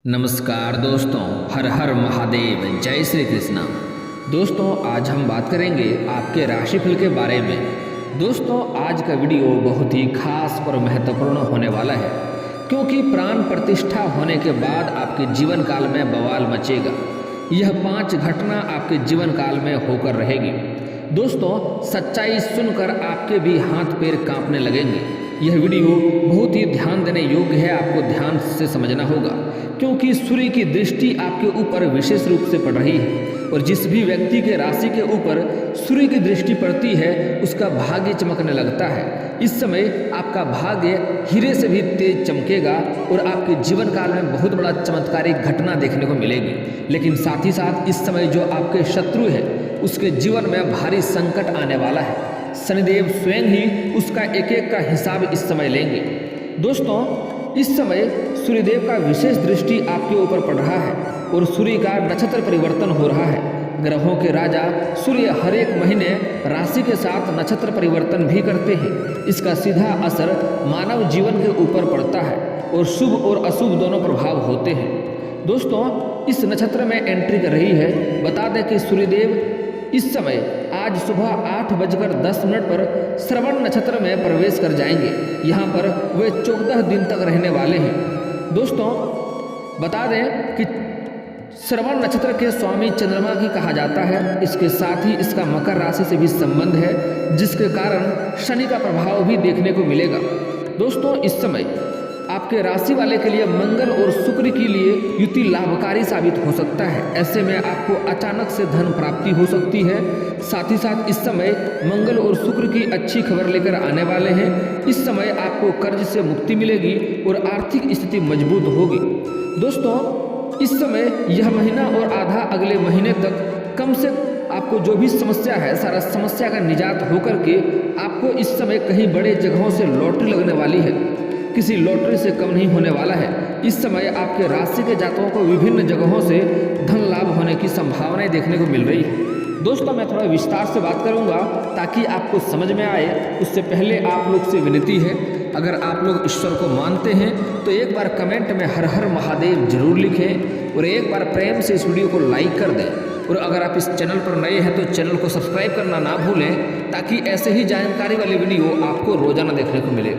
नमस्कार दोस्तों, हर हर महादेव, जय श्री कृष्णा। दोस्तों आज हम बात करेंगे आपके राशिफल के बारे में। दोस्तों आज का वीडियो बहुत ही खास और महत्वपूर्ण होने वाला है, क्योंकि प्राण प्रतिष्ठा होने के बाद आपके जीवन काल में बवाल मचेगा। यह 5 घटना आपके जीवन काल में होकर रहेगी। दोस्तों सच्चाई सुनकर आपके भी हाथ पैर कांपने लगेंगे। यह वीडियो बहुत ही ध्यान देने योग्य है, आपको ध्यान से समझना होगा, क्योंकि सूर्य की दृष्टि आपके ऊपर विशेष रूप से पड़ रही है और जिस भी व्यक्ति के राशि के ऊपर सूर्य की दृष्टि पड़ती है उसका भाग्य चमकने लगता है। इस समय आपका भाग्य हीरे से भी तेज चमकेगा और आपके जीवन काल में बहुत बड़ा चमत्कारिक घटना देखने को मिलेगी। लेकिन साथ ही साथ इस समय जो आपके शत्रु है उसके जीवन में भारी संकट आने वाला है। शनिदेव स्वयं ही उसका एक एक का हिसाब इस समय लेंगे। दोस्तों इस समय सूर्यदेव का विशेष दृष्टि आपके ऊपर पड़ रहा है और सूर्य का नक्षत्र परिवर्तन हो रहा है। ग्रहों के राजा सूर्य हर एक महीने राशि के साथ नक्षत्र परिवर्तन भी करते हैं। इसका सीधा असर मानव जीवन के ऊपर पड़ता है और शुभ और अशुभ दोनों प्रभाव होते हैं। दोस्तों इस नक्षत्र में एंट्री कर रही है। बता दें कि सूर्यदेव इस समय आज सुबह 8:10 पर श्रवण नक्षत्र में प्रवेश कर जाएंगे। यहाँ पर वे 14 दिन तक रहने वाले हैं। दोस्तों बता दें कि श्रवण नक्षत्र के स्वामी चंद्रमा की कहा जाता है। इसके साथ ही इसका मकर राशि से भी संबंध है, जिसके कारण शनि का प्रभाव भी देखने को मिलेगा। दोस्तों इस समय आपके राशि वाले के लिए मंगल और शुक्र के लिए युति लाभकारी साबित हो सकता है। ऐसे में आपको अचानक से धन प्राप्ति हो सकती है। साथ ही साथ इस समय मंगल और शुक्र की अच्छी खबर लेकर आने वाले हैं। इस समय आपको कर्ज से मुक्ति मिलेगी और आर्थिक स्थिति मजबूत होगी। दोस्तों इस समय यह महीना और आधा अगले महीने तक कम से आपको जो भी समस्या है सारा समस्या का निजात होकर के आपको इस समय कहीं बड़े जगहों से लॉटरी लगने वाली है। किसी लॉटरी से कम नहीं होने वाला है। इस समय आपके राशि के जातकों को विभिन्न जगहों से धन लाभ होने की संभावनाएं देखने को मिल रही है। दोस्तों मैं थोड़ा विस्तार से बात करूंगा ताकि आपको समझ में आए। उससे पहले आप लोग से विनती है, अगर आप लोग ईश्वर को मानते हैं तो एक बार कमेंट में हर हर महादेव जरूर लिखें और एक बार प्रेम से इस वीडियो को लाइक कर दें। और अगर आप इस चैनल पर नए हैं तो चैनल को सब्सक्राइब करना ना भूलें, ताकि ऐसे ही जानकारी वाली वीडियो आपको रोजाना देखने को मिले।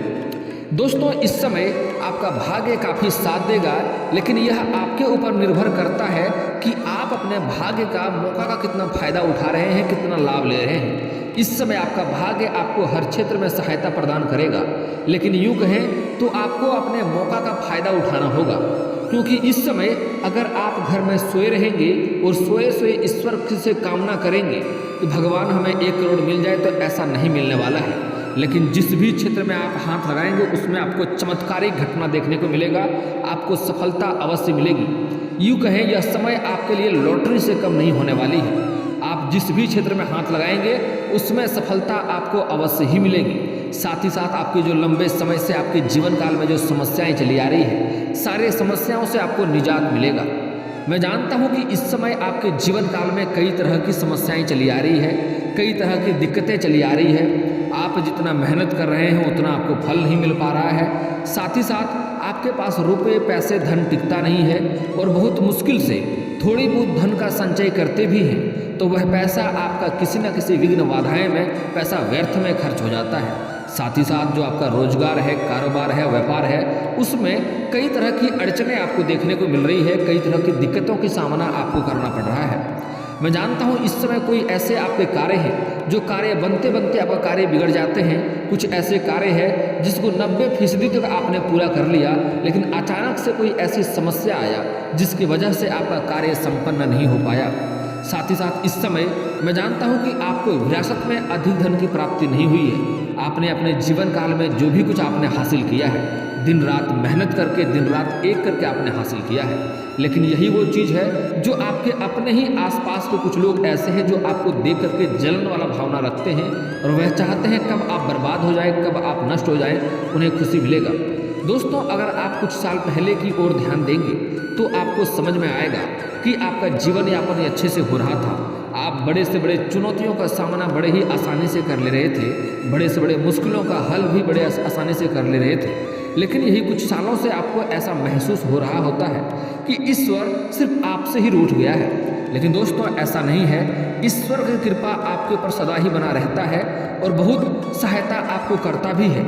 दोस्तों इस समय आपका भाग्य काफ़ी साथ देगा, लेकिन यह आपके ऊपर निर्भर करता है कि आप अपने भाग्य का मौका का कितना फायदा उठा रहे हैं, कितना लाभ ले रहे हैं। इस समय आपका भाग्य आपको हर क्षेत्र में सहायता प्रदान करेगा, लेकिन यूँ कहें तो आपको अपने मौका का फायदा उठाना होगा। क्योंकि इस समय अगर आप घर में सोए रहेंगे और सोए सोए ईश्वर से कामना करेंगे कि भगवान हमें 1 करोड़ मिल जाए, तो ऐसा नहीं मिलने वाला है। लेकिन जिस भी क्षेत्र में आप हाथ लगाएंगे उसमें आपको चमत्कारिक घटना देखने को मिलेगा, आपको सफलता अवश्य मिलेगी। यूँ कहें यह समय आपके लिए लॉटरी से कम नहीं होने वाली है। आप जिस भी क्षेत्र में हाथ लगाएंगे उसमें सफलता आपको अवश्य ही मिलेगी। साथ ही साथ आपकी जो लंबे समय से आपके जीवन काल में जो समस्याएं चली आ रही है, सारे समस्याओं से आपको निजात मिलेगा। मैं जानता हूँ कि इस समय आपके जीवन काल में कई तरह की समस्याएं चली आ रही है, कई तरह की दिक्कतें चली आ रही है। आप जितना मेहनत कर रहे हैं उतना आपको फल नहीं मिल पा रहा है। साथ ही साथ आपके पास रुपए पैसे धन टिकता नहीं है और बहुत मुश्किल से थोड़ी बहुत धन का संचय करते भी हैं तो वह पैसा आपका किसी न किसी विघ्न बाधाएं में पैसा व्यर्थ में खर्च हो जाता है। साथ ही साथ जो आपका रोजगार है, कारोबार है, व्यापार है, उसमें कई तरह की अड़चनें आपको देखने को मिल रही है, कई तरह की दिक्कतों की सामना आपको करना पड़ रहा है। मैं जानता हूँ इस समय कोई ऐसे आपके कार्य हैं जो कार्य बनते बनते आपका कार्य बिगड़ जाते हैं। कुछ ऐसे कार्य हैं जिसको 90% तक आपने पूरा कर लिया, लेकिन अचानक से कोई ऐसी समस्या आया जिसकी वजह से आपका कार्य संपन्न नहीं हो पाया। साथ ही साथ इस समय मैं जानता हूँ कि आपको विरासत में अधिक धन की प्राप्ति नहीं हुई है। आपने अपने जीवन काल में जो भी कुछ आपने हासिल किया है, दिन रात मेहनत करके, दिन रात एक करके आपने हासिल किया है, लेकिन यही वो चीज़ है जो आपके अपने ही आसपास के कुछ लोग ऐसे हैं जो आपको देख करके जलन वाला भावना रखते हैं और वह चाहते हैं कब आप बर्बाद हो जाए, कब आप नष्ट हो जाए, उन्हें खुशी मिलेगा। दोस्तों अगर आप कुछ साल पहले की ओर ध्यान देंगे तो आपको समझ में आएगा कि आपका जीवन यापन अच्छे से हो रहा था। आप बड़े से बड़े चुनौतियों का सामना बड़े ही आसानी से कर ले रहे थे, बड़े से बड़े मुश्किलों का हल भी बड़े आसानी से कर ले रहे थे। लेकिन यही कुछ सालों से आपको ऐसा महसूस हो रहा होता है कि ईश्वर सिर्फ आपसे ही रूठ गया है। लेकिन दोस्तों ऐसा नहीं है, ईश्वर की कृपा आपके ऊपर सदा ही बना रहता है और बहुत सहायता आपको करता भी है।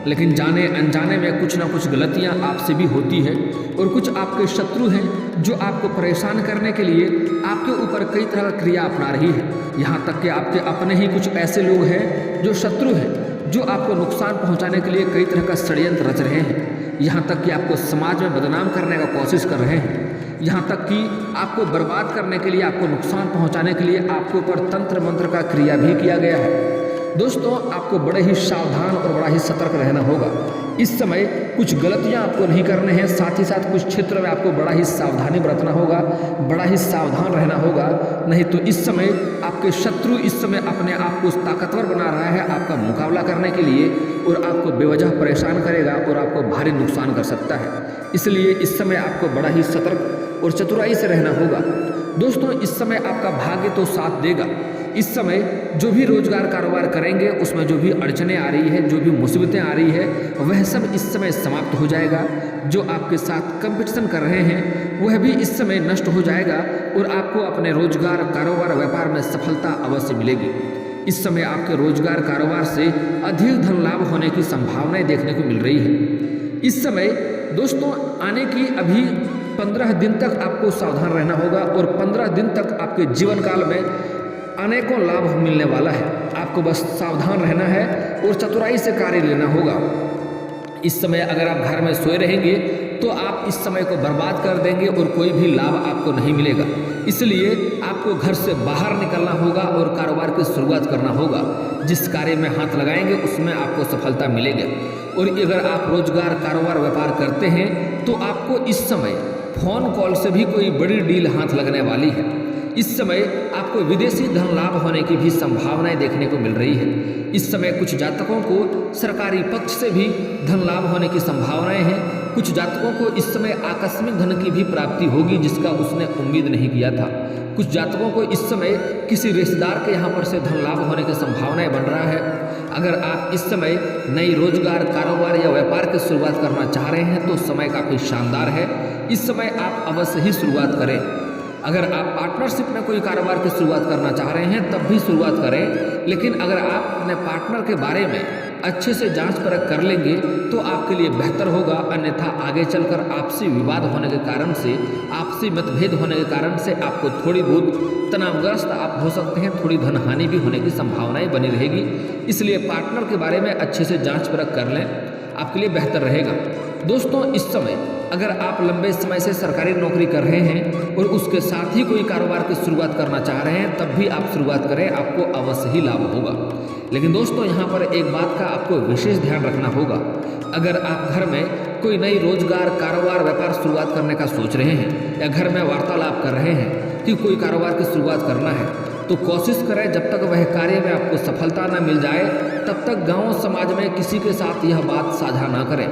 लेकिन जाने अनजाने में कुछ ना कुछ गलतियां आपसे भी होती है और कुछ आपके शत्रु हैं जो आपको परेशान करने के लिए आपके ऊपर कई तरह की क्रिया अपना रही है। यहाँ तक कि आपके अपने ही कुछ ऐसे लोग हैं जो शत्रु हैं, जो आपको नुकसान पहुँचाने के लिए कई तरह का षड्यंत्र रच रहे हैं। यहाँ तक कि आपको समाज में बदनाम करने का कोशिश कर रहे हैं। यहाँ तक कि आपको बर्बाद करने के लिए, आपको नुकसान पहुँचाने के लिए आपके ऊपर तंत्र मंत्र का क्रिया भी किया गया है। दोस्तों आपको बड़े ही सावधान और बड़ा ही सतर्क रहना होगा। इस समय कुछ गलतियां आपको नहीं करने हैं, साथ ही साथ कुछ क्षेत्र में आपको बड़ा ही सावधानी बरतना होगा, बड़ा ही सावधान रहना होगा। नहीं तो इस समय आपके शत्रु इस समय अपने आप को ताकतवर बना रहा है आपका मुकाबला करने के लिए और आपको बेवजह परेशान करेगा और आपको भारी नुकसान कर सकता है। इसलिए इस समय आपको बड़ा ही सतर्क और चतुराई से रहना होगा। दोस्तों इस समय आपका भाग्य तो साथ देगा। इस समय जो भी रोजगार कारोबार करेंगे उसमें जो भी अड़चनें आ रही है, जो भी मुसीबतें आ रही है, वह सब इस समय समाप्त हो जाएगा। जो आपके साथ कंपटीशन कर रहे हैं वह भी इस समय नष्ट हो जाएगा और आपको अपने रोजगार कारोबार व्यापार में सफलता अवश्य मिलेगी। इस समय आपके रोजगार कारोबार से अधिक धन लाभ होने की संभावनाएं देखने को मिल रही है। इस समय दोस्तों आने की अभी 15 दिन तक आपको सावधान रहना होगा और 15 दिन तक आपके जीवन काल में अनेकों लाभ मिलने वाला है। आपको बस सावधान रहना है और चतुराई से कार्य लेना होगा। इस समय अगर आप घर में सोए रहेंगे तो आप इस समय को बर्बाद कर देंगे और कोई भी लाभ आपको नहीं मिलेगा। इसलिए आपको घर से बाहर निकलना होगा और कारोबार की शुरुआत करना होगा। जिस कार्य में हाथ लगाएंगे उसमें आपको सफलता मिलेगी। और अगर आप रोजगार कारोबार व्यापार करते हैं तो आपको इस समय फोन कॉल से भी कोई बड़ी डील हाथ लगने वाली है। इस समय आपको विदेशी धन लाभ होने की भी संभावनाएं देखने को मिल रही है। इस समय कुछ जातकों को सरकारी पक्ष से भी धन लाभ होने की संभावनाएं हैं। कुछ जातकों को इस समय आकस्मिक धन की भी प्राप्ति होगी जिसका उसने उम्मीद नहीं किया था। कुछ जातकों को इस समय किसी रिश्तेदार के यहाँ पर से धन लाभ होने की संभावनाएं बन रहा है। अगर आप इस समय नई रोजगार कारोबार या व्यापार की शुरुआत करना चाह रहे हैं तो समय काफ़ी शानदार है। इस समय आप अवश्य ही शुरुआत करें। अगर आप पार्टनरशिप में कोई कारोबार की शुरुआत करना चाह रहे हैं तब भी शुरुआत करें। लेकिन अगर आप अपने पार्टनर के बारे में अच्छे से जांच परख कर लेंगे तो आपके लिए बेहतर होगा। अन्यथा आगे चलकर आपसी विवाद होने के कारण से, आपसी मतभेद होने के कारण से आपको थोड़ी बहुत तनावग्रस्त आप हो सकते हैं, थोड़ी धन हानि भी होने की संभावनाएं बनी रहेगी। इसलिए पार्टनर के बारे में अच्छे से जांच परख कर लें, आपके लिए बेहतर रहेगा। दोस्तों इस समय अगर आप लंबे समय से सरकारी नौकरी कर रहे हैं और उसके साथ ही कोई कारोबार की शुरुआत करना चाह रहे हैं तब भी आप शुरुआत करें, आपको अवश्य ही लाभ होगा। लेकिन दोस्तों यहाँ पर एक बात का आपको विशेष ध्यान रखना होगा। अगर आप घर में कोई नई रोजगार कारोबार व्यापार शुरुआत करने का सोच रहे हैं या घर में वार्तालाप कर रहे हैं कि कोई कारोबार की शुरुआत करना है तो कोशिश करें जब तक वह कार्य में आपको सफलता न मिल जाए तब तक गाँव समाज में किसी के साथ यह बात साझा ना करें,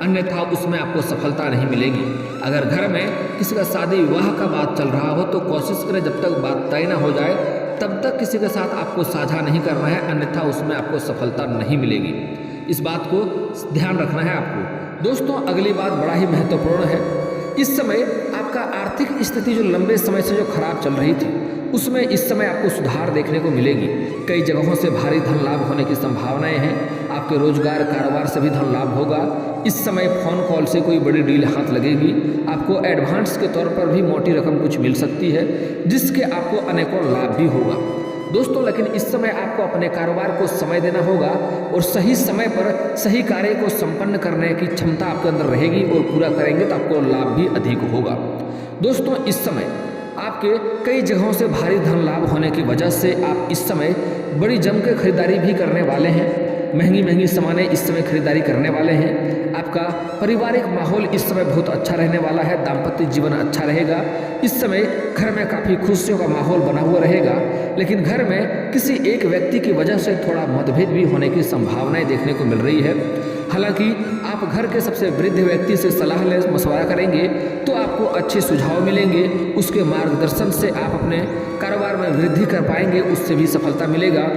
अन्यथा उसमें आपको सफलता नहीं मिलेगी। अगर घर में किसी का शादी विवाह का बात चल रहा हो तो कोशिश करें जब तक बात तय न हो जाए तब तक किसी के साथ आपको साझा नहीं करना है, अन्यथा उसमें आपको सफलता नहीं मिलेगी। इस बात को ध्यान रखना है आपको। दोस्तों अगली बात बड़ा ही महत्वपूर्ण है। इस समय आपका आर्थिक स्थिति जो लंबे समय से जो खराब चल रही थी उसमें इस समय आपको सुधार देखने को मिलेगी। कई जगहों से भारी धन लाभ होने की संभावनाएं हैं। आपके रोजगार कारोबार से भी धन लाभ होगा। इस समय फ़ोन कॉल से कोई बड़ी डील हाथ लगेगी। आपको एडवांस के तौर पर भी मोटी रकम कुछ मिल सकती है जिसके आपको अनेकों लाभ भी होगा। दोस्तों लेकिन इस समय आपको अपने कारोबार को समय देना होगा और सही समय पर सही कार्य को संपन्न करने की क्षमता आपके अंदर रहेगी और पूरा करेंगे तो आपको लाभ भी अधिक होगा। दोस्तों इस समय आपके कई जगहों से भारी धन लाभ होने की वजह से आप इस समय बड़ी जम के खरीदारी भी करने वाले हैं। महंगी महंगी सामानें इस समय खरीदारी करने वाले हैं। आपका पारिवारिक माहौल इस समय बहुत अच्छा रहने वाला है। दाम्पत्य जीवन अच्छा रहेगा। इस समय घर में काफ़ी खुशियों का माहौल बना हुआ रहेगा। लेकिन घर में किसी एक व्यक्ति की वजह से थोड़ा मतभेद भी होने की संभावनाएं देखने को मिल रही है। हालांकि आप घर के सबसे वृद्ध व्यक्ति से सलाह ले मशवरा करेंगे तो आपको अच्छे सुझाव मिलेंगे। उसके मार्गदर्शन से आप अपने कारोबार में वृद्धि कर पाएंगे, उससे भी सफलता मिलेगा।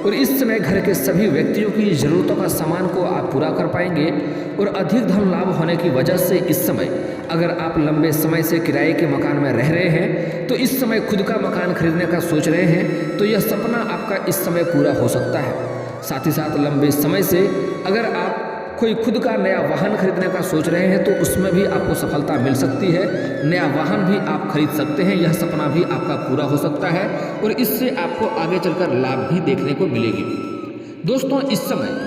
और इस समय घर के सभी व्यक्तियों की ज़रूरतों का सामान को आप पूरा कर पाएंगे। और अधिक धन लाभ होने की वजह से इस समय अगर आप लंबे समय से किराए के मकान में रह रहे हैं तो इस समय खुद का मकान खरीदने का सोच रहे हैं तो यह सपना आपका इस समय पूरा हो सकता है। साथ ही साथ लंबे समय से अगर आप कोई खुद का नया वाहन खरीदने का सोच रहे हैं तो उसमें भी आपको सफलता मिल सकती है। नया वाहन भी आप खरीद सकते हैं, यह सपना भी आपका पूरा हो सकता है और इससे आपको आगे चलकर लाभ भी देखने को मिलेगी। दोस्तों, इस समय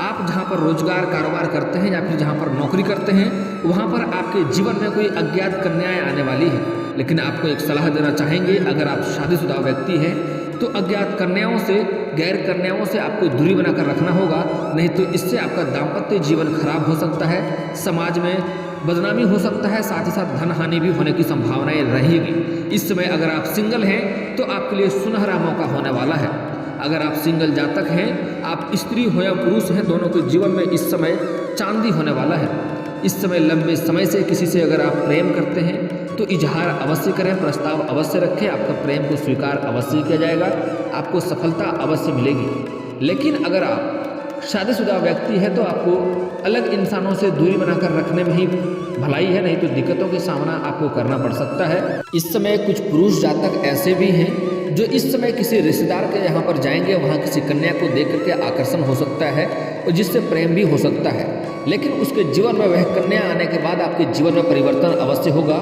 आप जहां पर रोजगार कारोबार करते हैं या फिर जहां पर नौकरी करते हैं वहां पर आपके जीवन में कोई अज्ञात कन्याएं आने वाली है। लेकिन आपको एक सलाह देना चाहेंगे, अगर आप शादीशुदा व्यक्ति हैं तो अज्ञात कन्याओं से, गैर कन्याओं से आपको दूरी बनाकर रखना होगा, नहीं तो इससे आपका दाम्पत्य जीवन खराब हो सकता है, समाज में बदनामी हो सकता है, साथ ही साथ धन हानि भी होने की संभावनाएं रहेगी। इस समय अगर आप सिंगल हैं तो आपके लिए सुनहरा मौका होने वाला है। अगर आप सिंगल जातक हैं, आप स्त्री हो या पुरुष हैं, दोनों के जीवन में इस समय चांदी होने वाला है। इस समय लंबे समय से किसी से अगर आप प्रेम करते हैं तो इजहार अवश्य करें, प्रस्ताव अवश्य रखें, आपका प्रेम को स्वीकार अवश्य किया जाएगा, आपको सफलता अवश्य मिलेगी। लेकिन अगर आप शादीशुदा व्यक्ति है तो आपको अलग इंसानों से दूरी बनाकर रखने में ही भलाई है, नहीं तो दिक्कतों का सामना आपको करना पड़ सकता है। इस समय कुछ पुरुष जातक ऐसे भी हैं जो इस समय किसी रिश्तेदार के यहाँ पर जाएंगे, वहाँ किसी कन्या को देख करके आकर्षण हो सकता है और जिससे प्रेम भी हो सकता है। लेकिन उसके जीवन में वह कन्या आने के बाद आपके जीवन में परिवर्तन अवश्य होगा।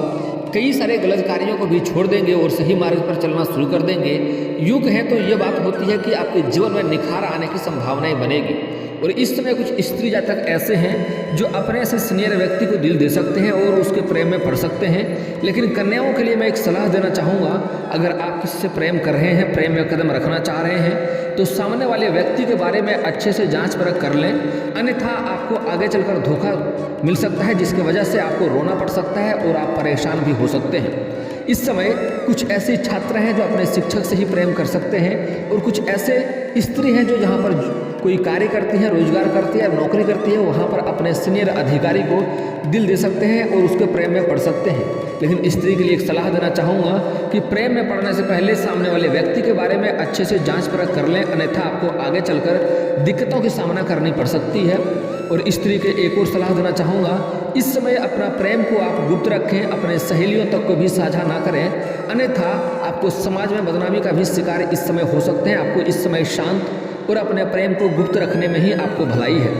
कई सारे गलत कार्यों को भी छोड़ देंगे और सही मार्ग पर चलना शुरू कर देंगे। युग है तो ये बात होती है कि आपके जीवन में निखार आने की संभावनाएं बनेगी। और इस समय कुछ स्त्री जातक ऐसे हैं जो अपने से सीनियर व्यक्ति को दिल दे सकते हैं और उसके प्रेम में पड़ सकते हैं। लेकिन कन्याओं के लिए मैं एक सलाह देना चाहूँगा, अगर आप किसी से प्रेम कर रहे हैं, प्रेम में कदम रखना चाह रहे हैं तो सामने वाले व्यक्ति के बारे में अच्छे से जांच परख कर लें, अन्यथा आपको आगे चलकर धोखा मिल सकता है जिसकी वजह से आपको रोना पड़ सकता है और आप परेशान भी हो सकते हैं। इस समय कुछ ऐसे छात्र हैं जो अपने शिक्षक से ही प्रेम कर सकते हैं और कुछ ऐसे स्त्री हैं जो जहाँ पर कोई कार्य करती है, रोजगार करती है, नौकरी करती है, वहाँ पर अपने सीनियर अधिकारी को दिल दे सकते हैं और उसके प्रेम में पड़ सकते हैं। लेकिन स्त्री के लिए एक सलाह देना चाहूँगा कि प्रेम में पड़ने से पहले सामने वाले व्यक्ति के बारे में अच्छे से जांच परख कर लें, अन्यथा आपको आगे चलकर दिक्कतों की सामना करनी पड़ सकती है। और स्त्री के एक और सलाह देना चाहूँगा, इस समय अपना प्रेम को आप गुप्त रखें, अपने सहेलियों तक को भी साझा ना करें, अन्यथा आपको समाज में बदनामी का भी शिकार इस समय हो सकते हैं। आपको इस समय शांत और अपने प्रेम को गुप्त रखने में ही आपको भलाई है।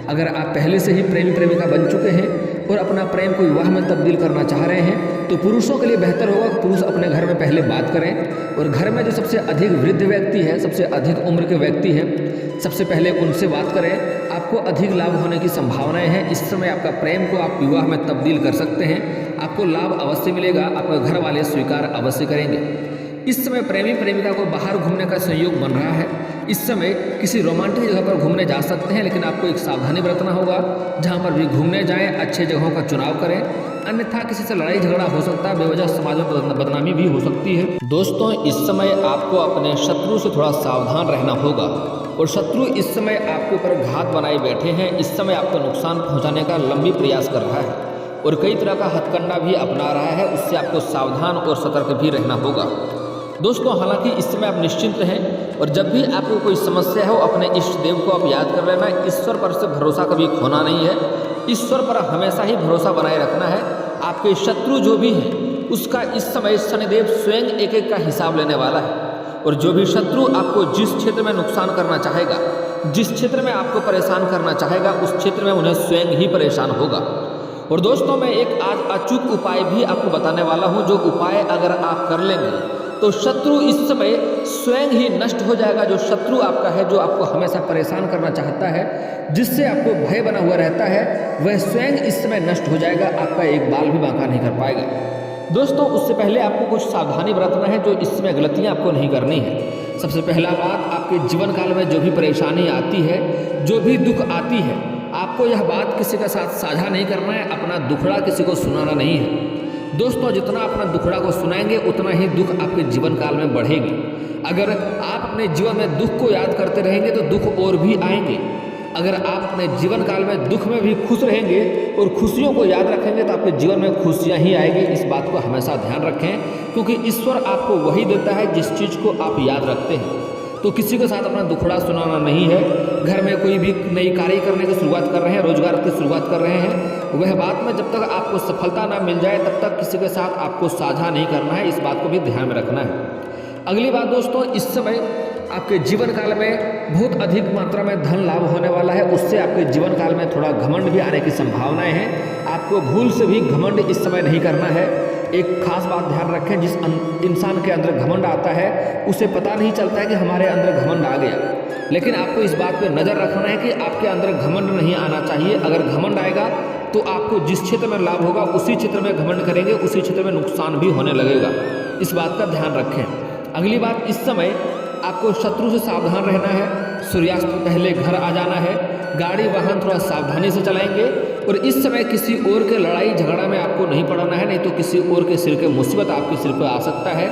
अगर आप पहले से ही प्रेमी प्रेमिका बन चुके हैं और अपना प्रेम को विवाह में तब्दील करना चाह रहे हैं तो पुरुषों के लिए बेहतर होगा कि पुरुष अपने घर में पहले बात करें और घर में जो सबसे अधिक वृद्ध व्यक्ति है, सबसे अधिक उम्र के व्यक्ति हैं, सबसे पहले उनसे बात करें। आपको अधिक लाभ होने की संभावनाएं हैं। इस समय आपका प्रेम को आप विवाह में तब्दील कर सकते हैं, आपको लाभ अवश्य मिलेगा, आपके घर वाले स्वीकार अवश्य करेंगे। इस समय प्रेमी प्रेमिका को बाहर घूमने का संयोग बन रहा है। इस समय किसी रोमांटिक जगह पर घूमने जा सकते हैं, लेकिन आपको एक सावधानी बरतना होगा। जहां पर भी घूमने जाएं अच्छे जगहों का चुनाव करें, अन्यथा किसी से लड़ाई झगड़ा हो सकता है, बेवजह समाज में बदनामी भी हो सकती है। दोस्तों, इस समय आपको अपने शत्रु से थोड़ा सावधान रहना होगा और शत्रु इस समय आपके ऊपर घात बनाए बैठे हैं। इस समय आपको नुकसान पहुँचाने का लंबी प्रयास कर रहा है और कई तरह का हथकंडा भी अपना रहा है। उससे आपको सावधान और सतर्क भी रहना होगा। दोस्तों, हालांकि इस समय आप निश्चिंत हैं और जब भी आपको कोई समस्या हो अपने इष्ट देव को आप याद कर लेना। ईश्वर पर से भरोसा कभी खोना नहीं है, ईश्वर पर हमेशा ही भरोसा बनाए रखना है। आपके शत्रु जो भी हैं उसका इस समय शनिदेव स्वयं एक एक का हिसाब लेने वाला है और जो भी शत्रु आपको जिस क्षेत्र में नुकसान करना चाहेगा, जिस क्षेत्र में आपको परेशान करना चाहेगा, उस क्षेत्र में उन्हें स्वयं ही परेशान होगा। और दोस्तों, मैं एक आज अचूक उपाय भी आपको बताने वाला हूँ, जो उपाय अगर आप कर लेंगे तो शत्रु इस समय स्वयं ही नष्ट हो जाएगा। जो शत्रु आपका है, जो आपको हमेशा परेशान करना चाहता है, जिससे आपको भय बना हुआ रहता है, वह स्वयं इस समय नष्ट हो जाएगा। आपका एक बाल भी बांका नहीं कर पाएगा। दोस्तों, उससे पहले आपको कुछ सावधानी बरतना है, जो इस समय गलतियां आपको नहीं करनी है। सबसे पहला बात, आपके जीवन काल में जो भी परेशानी आती है, जो भी दुख आती है, आपको यह बात किसी के साथ साझा नहीं करना है, अपना दुखड़ा किसी को सुनाना नहीं है। दोस्तों, जितना अपना दुखड़ा को सुनाएंगे उतना ही दुख आपके जीवन काल में बढ़ेगी। अगर आप अपने जीवन में दुख को याद करते रहेंगे तो दुख और भी आएंगे। अगर आप अपने जीवन काल में दुख में भी खुश रहेंगे और खुशियों को याद रखेंगे तो आपके जीवन में खुशियां ही आएगी। इस बात को हमेशा ध्यान रखें, क्योंकि ईश्वर आपको वही देता है जिस चीज़ को आप याद रखते हैं। तो किसी के साथ अपना दुखड़ा सुनाना नहीं है। घर में कोई भी नई कार्य करने की शुरुआत कर रहे हैं, रोजगार की शुरुआत कर रहे हैं, वह बात में जब तक आपको सफलता ना मिल जाए तब तक किसी के साथ आपको साझा नहीं करना है। इस बात को भी ध्यान में रखना है। अगली बात दोस्तों, इस समय आपके जीवन काल में बहुत अधिक मात्रा में धन लाभ होने वाला है। उससे आपके जीवन काल में थोड़ा घमंड भी आने की संभावनाएं हैं। आपको भूल से भी घमंड इस समय नहीं करना है। एक खास बात ध्यान रखें, जिस इंसान के अंदर घमंड आता है उसे पता नहीं चलता है कि हमारे अंदर घमंड आ गया, लेकिन आपको इस बात पे नज़र रखना है कि आपके अंदर घमंड नहीं आना चाहिए। अगर घमंड आएगा तो आपको जिस क्षेत्र में लाभ होगा उसी क्षेत्र में घमंड करेंगे, उसी क्षेत्र में नुकसान भी होने लगेगा। इस बात का ध्यान रखें। अगली बात, इस समय आपको शत्रु से सावधान रहना है। सूर्यास्त पहले घर आ जाना है। गाड़ी वाहन थोड़ा सावधानी से चलाएंगे और इस समय किसी और के लड़ाई झगड़ा में आपको नहीं पड़ना है, नहीं तो किसी और के सिर के मुसीबत आपके सिर पर आ सकता है।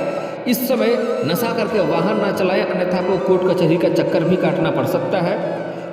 इस समय नशा करके वाहन ना चलाएं, अन्यथा आपको कोर्ट कचहरी का चक्कर भी काटना पड़ सकता है।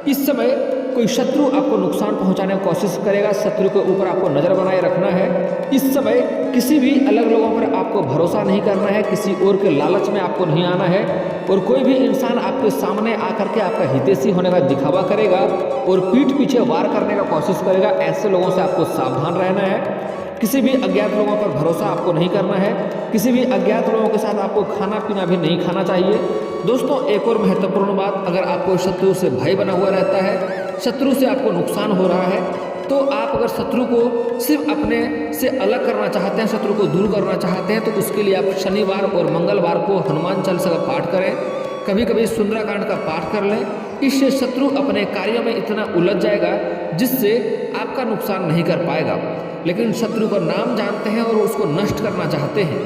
इस समय कोई शत्रु आपको नुकसान पहुंचाने की कोशिश करेगा, शत्रु के ऊपर आपको नज़र बनाए रखना है। इस समय किसी भी अलग लोगों पर आपको भरोसा नहीं करना है, किसी और के लालच में आपको नहीं आना है। और कोई भी इंसान आपके सामने आकर के आपका हितैषी होने का दिखावा करेगा और पीठ पीछे वार करने का कोशिश करेगा, ऐसे लोगों से आपको सावधान रहना है। किसी भी अज्ञात लोगों पर भरोसा आपको नहीं करना है। किसी भी अज्ञात लोगों के साथ आपको खाना पीना भी नहीं खाना चाहिए। दोस्तों, एक और महत्वपूर्ण बात, अगर आपको शत्रु से भय बना हुआ रहता है, शत्रु से आपको नुकसान हो रहा है, तो आप अगर शत्रु को सिर्फ अपने से अलग करना चाहते हैं, शत्रु को दूर करना चाहते हैं, तो उसके लिए आप शनिवार और मंगलवार को हनुमान चालीसा का पाठ करें। कभी कभी सुंदराकांड का पाठ कर लें। इससे शत्रु अपने कार्यों में इतना उलझ जाएगा जिससे आपका नुकसान नहीं कर पाएगा। लेकिन शत्रु का नाम जानते हैं और उसको नष्ट करना चाहते हैं।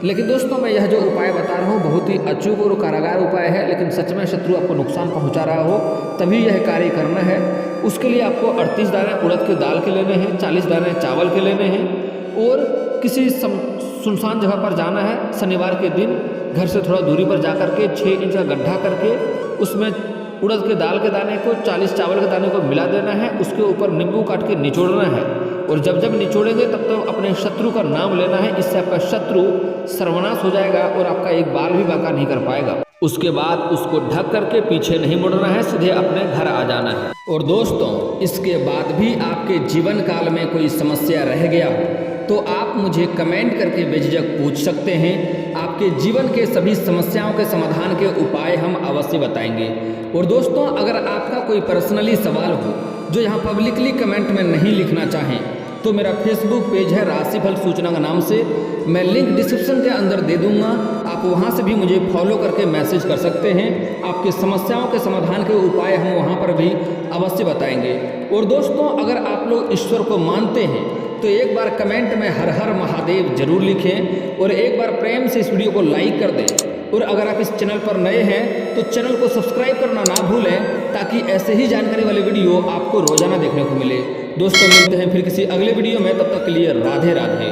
लेकिन दोस्तों, मैं यह जो उपाय बता रहा हूँ बहुत ही अचूक और कारागार उपाय है, लेकिन सच में शत्रु आपको नुकसान पहुँचा रहा हो तभी यह कार्य करना है। उसके लिए आपको 38 दाने उड़द के दाल के लेने हैं, 40 दाने चावल के लेने हैं और किसी सुनसान जगह पर जाना है। शनिवार के दिन घर से थोड़ा दूरी पर जा कर के 6 इंच का गड्ढा करके उसमें उड़द के दाल के दाने को 40 चावल के दाने को मिला देना है। उसके ऊपर नींबू काट के निचोड़ना है और जब जब निचोड़ेंगे तब अपने शत्रु का नाम लेना है। इससे आपका शत्रु सर्वनाश हो जाएगा और आपका एक बाल भी बाका नहीं कर पाएगा। उसके बाद उसको ढक करके पीछे नहीं मुड़ना है, सीधे अपने घर आ जाना है। और दोस्तों, इसके बाद भी आपके जीवन काल में कोई समस्या रह गया हो तो आप मुझे कमेंट करके बेझिझक पूछ सकते हैं। आपके जीवन के सभी समस्याओं के समाधान के उपाय हम अवश्य बताएंगे। और दोस्तों, अगर आपका कोई पर्सनली सवाल हो जो यहाँ पब्लिकली कमेंट में नहीं लिखना चाहें तो मेरा फेसबुक पेज है राशिफल सूचना का नाम से, मैं लिंक डिस्क्रिप्शन के अंदर दे दूंगा। आप वहाँ से भी मुझे फॉलो करके मैसेज कर सकते हैं। आपकी समस्याओं के समाधान के उपाय हम वहाँ पर भी अवश्य बताएंगे। और दोस्तों, अगर आप लोग ईश्वर को मानते हैं तो एक बार कमेंट में हर हर महादेव जरूर लिखें और एक बार प्रेम से इस वीडियो को लाइक कर दें। और अगर आप इस चैनल पर नए हैं तो चैनल को सब्सक्राइब करना ना भूलें, ताकि ऐसे ही जानकारी वाले वीडियो आपको रोजाना देखने को मिले। दोस्तों, मिलते हैं फिर किसी अगले वीडियो में, तब तक के लिए राधे राधे।